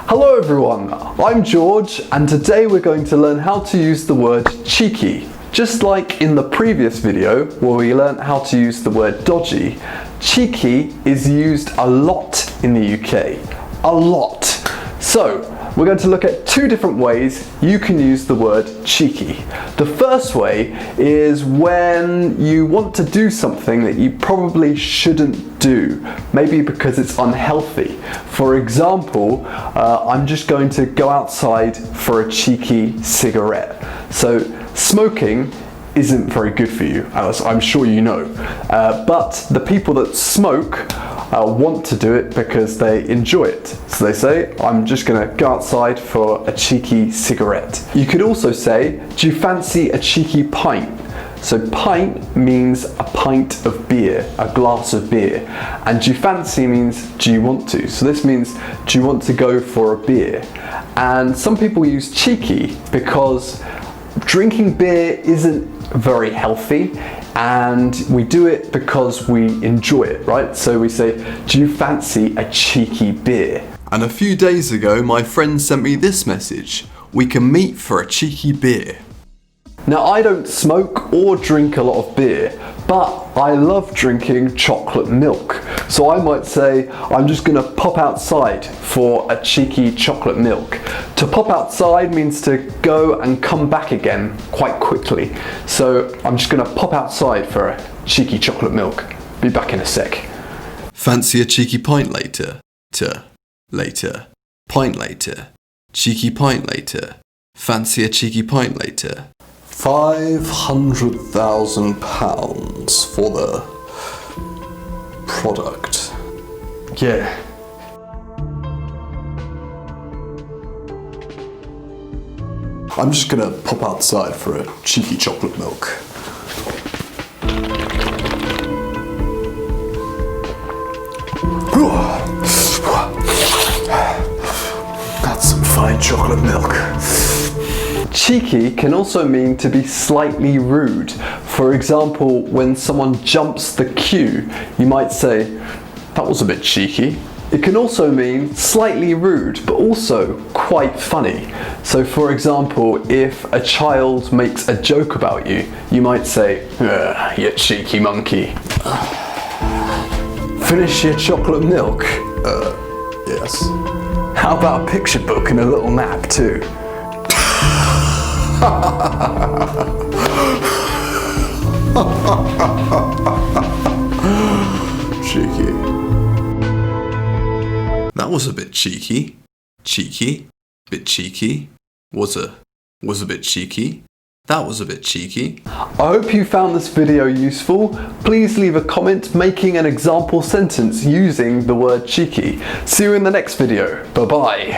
Hello everyone, I'm George and today we're going to learn how to use the word cheeky. Just like in the previous video where we learned how to use the word dodgy, cheeky is used a lot in the UK. A lot. So, we're going to look at two different ways you can use the word cheeky. The first way is when you want to do something that you probably shouldn't do, maybe because it's unhealthy. For example, I'm just going to go outside for a cheeky cigarette. So, smoking isn't very good for you, as I'm sure you know. But the people that smoke want to do it because they enjoy it. So they say, I'm just gonna go outside for a cheeky cigarette. You could also say, do you fancy a cheeky pint? So pint means a pint of beer, a glass of beer. And do you fancy means do you want to? So this means do you want to go for a beer? And some people use cheeky because drinking beer isn't very healthy and we do it because we enjoy it, right? So we say, do you fancy a cheeky beer? And a few days ago, my friend sent me this message. We can meet for a cheeky beer. Now, I don't smoke or drink a lot of beer, but I love drinking chocolate milk. So I might say, I'm just gonna pop outside for a cheeky chocolate milk. To pop outside means to go and come back again quite quickly. So I'm just gonna pop outside for a cheeky chocolate milk. Be back in a sec. Fancy a cheeky pint later? Later. Pint later. Cheeky pint later. Fancy a cheeky pint later? £500,000 for the product. Yeah. I'm just gonna pop outside for a cheeky chocolate milk. That's some fine chocolate milk. Cheeky can also mean to be slightly rude. For example, when someone jumps the queue, you might say, that was a bit cheeky. It can also mean slightly rude, but also quite funny. So for example, if a child makes a joke about you, you might say, you cheeky monkey. Finish your chocolate milk? Yes. How about a picture book and a little nap too? Cheeky. That was a bit cheeky. Cheeky. Bit cheeky. Was a bit cheeky. That was a bit cheeky. I hope you found this video useful. Please leave a comment making an example sentence using the word cheeky. See you in the next video. Bye bye.